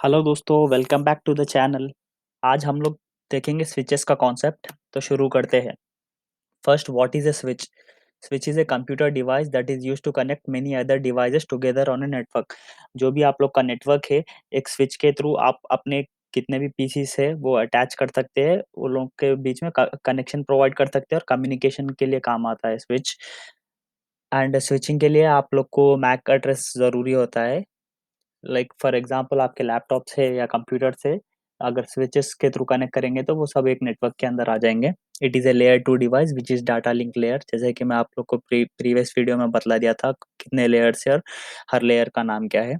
Hello दोस्तों, welcome back to the channel. आज हम लोग देखेंगे स्विचेस का कॉन्सेप्ट। तो शुरू करते हैं। First, what is a switch? Switch is a computer device that is used to connect many other devices together on a network. जो भी आप लोग का नेटवर्क है, एक स्विच के थ्रू आप अपने कितने भी पीसी है वो अटैच कर सकते हैं, वो लोग के बीच में कनेक्शन प्रोवाइड कर सकते हैं और कम्युनिकेशन के लिए काम आता है स्विच। एंड स्विचिंग के लिए आप लोग को मैक एड्रेस ज़रूरी होता है। लाइक फॉर एग्जांपल आपके लैपटॉप से या कंप्यूटर से अगर स्विचेस के थ्रू कनेक्ट करेंगे तो वो सब एक नेटवर्क के अंदर आ जाएंगे। It is a layer two device which is data link layer, जैसे कि मैं आप लोग को प्रीवियस वीडियो में बतला दिया था कितने लेयर्स है और हर लेयर का नाम क्या है।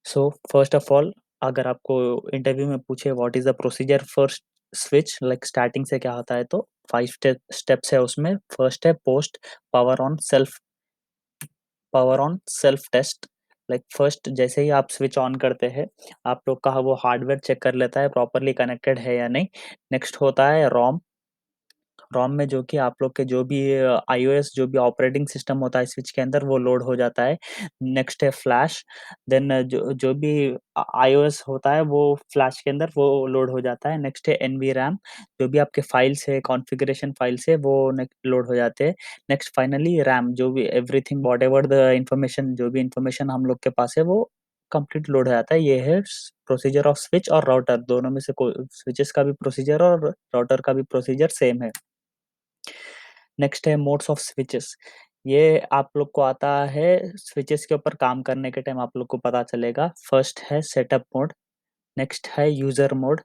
सो फर्स्ट ऑफ ऑल, अगर आपको इंटरव्यू में पूछे what is the procedure first switch, like starting से क्या होता है, तो 5 स्टेप्स है उसमें। फर्स्ट है post power on self test. Like first जैसे ही आप स्विच ऑन करते हैं, आप लोग का वो हार्डवेयर चेक कर लेता है प्रॉपरली कनेक्टेड है या नहीं। नेक्स्ट होता है रोम। रोम में जो कि आप लोग के जो भी आईओएस जो भी ऑपरेटिंग सिस्टम होता है स्विच के अंदर वो लोड हो जाता है। नेक्स्ट है फ्लैश। देन जो जो भी आईओएस होता है वो फ्लैश के अंदर वो लोड हो जाता है। नेक्स्ट है एनवी रैम। जो भी आपके फाइल्स है, कॉन्फ़िगरेशन फाइल्स है, वो लोड हो जाते हैं। नेक्स्ट फाइनली रैम, जो भी एवरीथिंग व्हाटएवर द इंफॉर्मेशन, जो भी इंफॉर्मेशन हम लोग के पास है वो कंप्लीट लोड हो जाता है। ये है प्रोसीजर ऑफ स्विच और राउटर, दोनों में से कोई स्विचेस का भी प्रोसीजर और राउटर का भी प्रोसीजर सेम है। नेक्स्ट है मोड्स ऑफ स्विचेस। ये आप लोग को आता है स्विचेस के ऊपर काम करने के टाइम आप लोग को पता चलेगा। फर्स्ट है सेटअप मोड, नेक्स्ट है user mode,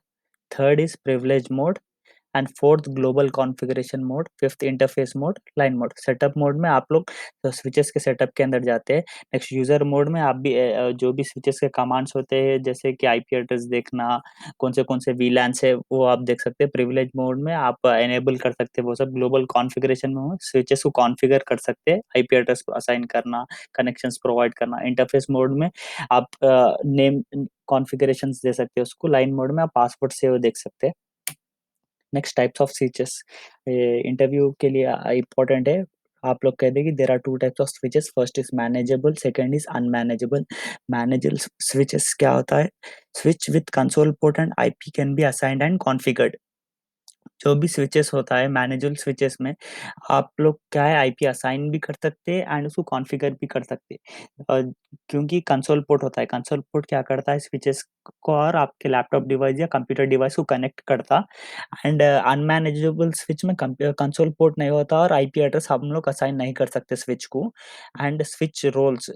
third is privilege mode, and fourth global configuration mode, fifth interface mode, line mode. Setup mode में आप लोग स्विचेस के सेटअप के अंदर जाते हैं। नेक्स्ट यूजर मोड में आप भी जो भी स्विचेस के कमांड्स होते हैं, जैसे कि आईपी एड्रेस देखना, कौन से वीलैन्स है वो आप देख सकते हैं। प्रिविलेज मोड में आप एनेबल कर सकते हैं वो सब। ग्लोबल कॉन्फ़िगरेशन में स्विचेस को कॉन्फ़िगर कर सकते हैं, आईपी एड्रेस को असाइन करना, कनेक्शंस प्रोवाइड करना। इंटरफेस मोड में आप नेम कॉन्फ़िगरेशंस दे सकते हैं उसको। लाइन मोड में आप पासवर्ड से वो देख सकते हैं। Next types of switches, interview के लिए इम्पोर्टेंट है। आप लोग कह दें कि there are two types of switches, first is manageable, second is unmanageable. Manageable switches क्या होता है? Switch with console port and IP can be assigned and configured. जो भी स्विचेस होता है मैनेजेबल स्विचेस में, आप लोग क्या है आईपी असाइन भी कर सकते हैं एंड उसको कॉन्फ़िगर भी कर सकते हैं। क्योंकि कंसोल पोर्ट होता है, कंसोल पोर्ट क्या करता है स्विचेस को और आपके लैपटॉप डिवाइस या कंप्यूटर डिवाइस को कनेक्ट करता। एंड अनमैनेजेबल स्विच में कंसोल पोर्ट नहीं होता और आईपी एड्रेस हम लोग असाइन नहीं कर सकते स्विच को। एंड स्विच रोल्स,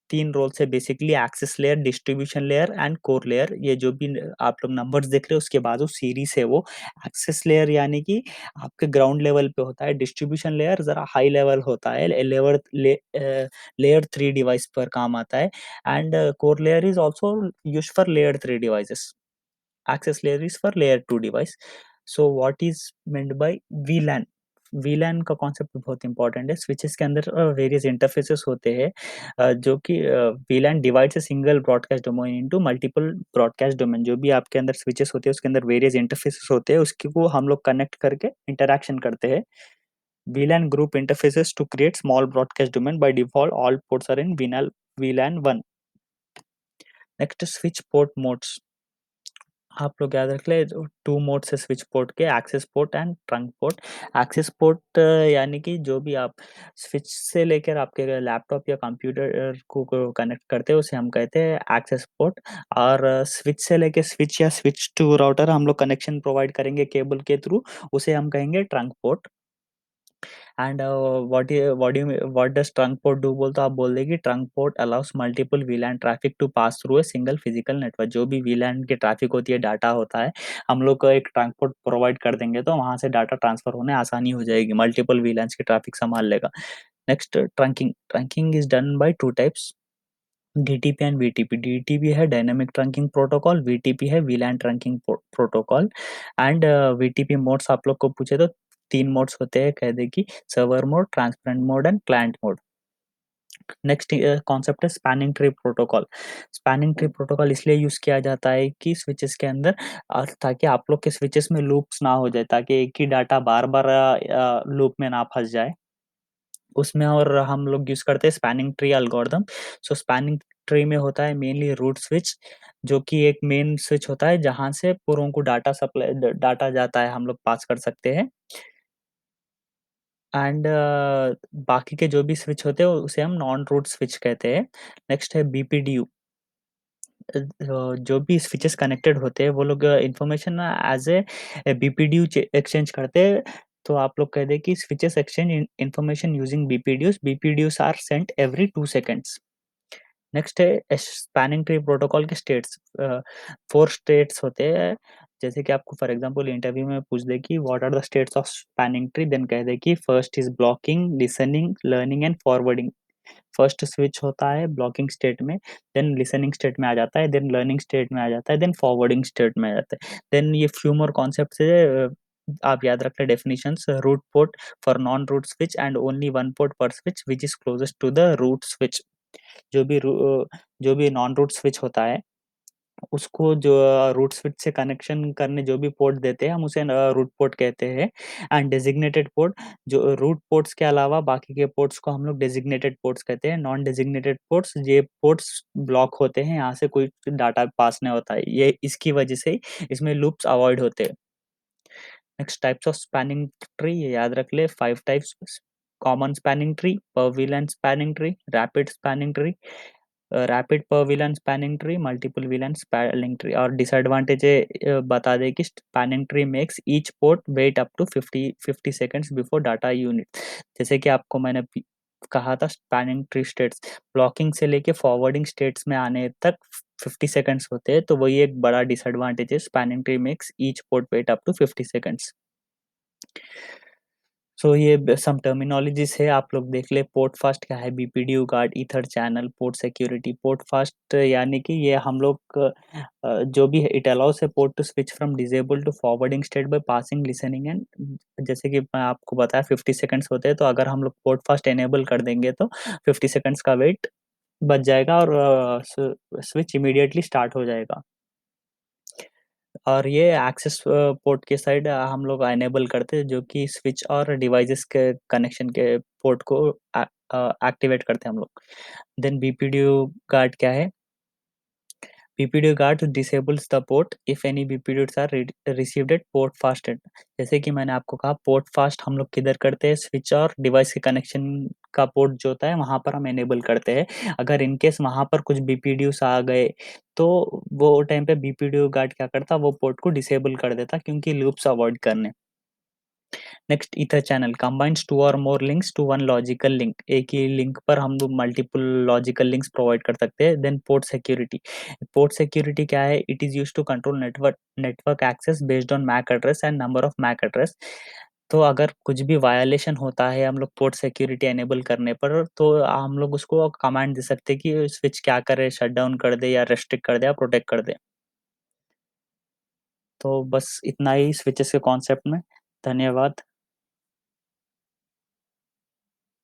3 रोल्स है basically: access layer, distribution layer and core layer. ये जो भी आप लोग नंबर्स देख रहे हो उसके बाद वो सीरीज है। वो एक्सेस लेयर यानी कि आपके ग्राउंड लेवल पे होता है। डिस्ट्रीब्यूशन लेयर जरा हाई लेवल होता है, लेयर 3 डिवाइस पर काम आता है। And core layer is also use for layer 3 devices. Access layer is for layer 2 device. So what is meant by VLAN? VLAN का कॉन्सेप्ट बहुत इंपॉर्टेंट है। स्विचेस के अंदर वेरियस इंटरफेसेस होते हैं, जो कि VLAN divides a single broadcast domain into multiple broadcast domain. जो भी आपके अंदर स्विचेस होते हैं उसके अंदर वेरियस इंटरफेसेस होते हैं, उसकी को हम लोग कनेक्ट करके इंटरैक्शन करते हैं। VLAN group interfaces to create small broadcast domain. By default, all ports are in VLAN 1. Next, switch port modes. आप लोग याद रख ले, 2 मोड्स है स्विच पोर्ट के: access port and trunk port. Access port यानी कि जो भी आप स्विच से लेकर आपके लैपटॉप या कंप्यूटर को कनेक्ट करते हैं उसे हम कहते हैं एक्सेस पोर्ट। और स्विच से लेके स्विच या स्विच टू राउटर हम लोग कनेक्शन प्रोवाइड करेंगे केबल के थ्रू, उसे हम कहेंगे trunk port. And what does trunk port do बोल तो आप बोल देंगे trunk port allows multiple VLAN traffic to pass through a single physical network. जो भी वीलैन की ट्रैफिक होती है, डाटा होता है, हम लोग को एक ट्रंक पोर्ट प्रोवाइड कर देंगे तो वहां से डाटा ट्रांसफर होने आसानी हो जाएगी, मल्टीपल वीलैंस की ट्रैफिक संभाल लेगा। Next, trunking. Trunking is done by 2 types: DTP and VTP. DTP है डायनामिक ट्रंकिंग प्रोटोकॉल, वीटीपी है वीलैन trunking protocol. And VTP modes आप लोग को पूछे तो 3 मोड्स होते हैं, कह दे कि server mode, transparent mode and client mode. Next concept है spanning tree protocol. Spanning tree protocol इसलिए यूज किया जाता है कि स्विचेस के अंदर ताकि आप लोग के स्विचेस में लूप्स ना हो जाए, ताकि एक ही डाटा बार बार लूप में ना फंस जाए उसमें। और हम लोग यूज करते हैं स्पैनिंग ट्री एल्गोरिदम। सो स्पैनिंग ट्री में होता है मेनली रूट स्विच, जो कि एक मेन स्विच होता है जहाँ से पूरों को डाटा जाता है, हम लोग पास कर सकते हैं। एंड बाकी के जो भी स्विच होते हैं उसे हम नॉन रूट स्विच कहते हैं। नेक्स्ट है बीपीडीयू। जो भी स्विचेस कनेक्टेड होते हैं वो लोग information as a BPDU exchange करते हैं। तो आप लोग कह दें कि switches exchange information using BPDUs. BPDUs are sent every 2 seconds. Next है स्पैनिंग ट्री प्रोटोकॉल के स्टेट्स। 4 स्टेट्स होते हैं। जैसे कि आपको फॉर एग्जांपल इंटरव्यू में पूछ दे कि what are the states of spanning tree, then कह दे कि first is blocking, listening, learning and forwarding. First switch होता है ब्लॉकिंग स्टेट में, देन लिसनिंग स्टेट में आ जाता है, देन लर्निंग स्टेट में आ जाता है, देन फॉरवर्डिंग स्टेट में आ जाता है। देन ये फ्यू मोर कॉन्सेप्ट है, आप याद रख लें definitions. Root port for non root switch and only one port पर switch which is closest to the root switch. जो भी जो भी नॉन रूट स्विच होता है उसको जो रूट स्विच से कनेक्शन करने जो भी पोर्ट देते हैं हम उसे रूट पोर्ट कहते हैं। एंड डेजिग्नेटेड पोर्ट, जो रूट पोर्ट्स के अलावा बाकी के पोर्ट्स को हम लोग डेजिग्नेटेड पोर्ट्स कहते हैं। नॉन डेजिग्नेटेड पोर्ट्स, ये पोर्ट्स ब्लॉक होते हैं, यहाँ से कोई डाटा पास नहीं होता है, ये इसकी वजह से इसमें लूप्स अवॉइड होते हैं। Next types of spanning tree, ये याद रख ले 5 types. Common spanning tree, per VLAN spanning tree, rapid spanning tree, rapid per VLAN spanning tree, multiple VLAN spanning tree. और डिसएडवांटेज बता दें कि spanning tree makes each port wait up to 50 seconds before data unit. जैसे कि आपको मैंने कहा था स्पैनिंग ट्री स्टेट्स ब्लॉकिंग से लेके फॉरवर्डिंग स्टेट्स में आने तक 50 सेकंड्स होते हैं, तो वही एक बड़ा डिसएडवांटेज है। Spanning tree makes each port wait up to 50 seconds. So ये सम टर्मिनोलॉजीज है, आप लोग देख ले। पोर्ट फास्ट क्या है, BPDU guard, ether channel, port security. Port fast यानी कि ये हम लोग जो भी है it allows a port to switch from disable to forwarding state by passing listening and, जैसे कि मैं आपको बताया 50 सेकंड्स होते हैं, तो अगर हम लोग पोर्ट फास्ट एनेबल कर देंगे तो 50 सेकंड्स का वेट बच जाएगा और स्विच इमीडिएटली स्टार्ट हो जाएगा। और ये एक्सेस पोर्ट के साइड हम लोग एनेबल करते हैं, जो कि स्विच और डिवाइसेस के कनेक्शन के पोर्ट को एक्टिवेट करते हैं हम लोग। देन बीपीडीयू गार्ड क्या है, BPDU guard disables the port if any BPDUs are received at port fast at. जैसे कि मैंने आपको कहा पोर्ट फास्ट हम लोग किधर करते हैं, स्विच और डिवाइस के कनेक्शन का पोर्ट जो होता है वहां पर हम एनेबल करते हैं। अगर इनकेस वहां पर कुछ बीपीडीयूज आ गए तो वो टाइम पे बीपीडीयू गार्ड क्या करता, वो पोर्ट को डिसेबल कर देता क्योंकि लूप्स अवॉइड करने। Next ether channel combines two or more links to one logical link. एक ही लिंक पर हम लोग मल्टीपल लॉजिकल लिंक्स प्रोवाइड कर सकते हैं। Then port security, port security क्या है, it is used to control network access based on MAC address and number of MAC address. तो अगर कुछ भी वायलेशन होता है हम लोग पोर्ट सिक्योरिटी एनेबल करने पर, तो हम लोग उसको कमांड दे सकते हैं कि स्विच क्या करे, शट डाउन कर दे या रेस्ट्रिक्ट कर दे या प्रोटेक्ट कर दे। तो बस इतना ही स्विचेस के कॉन्सेप्ट में। धन्यवाद।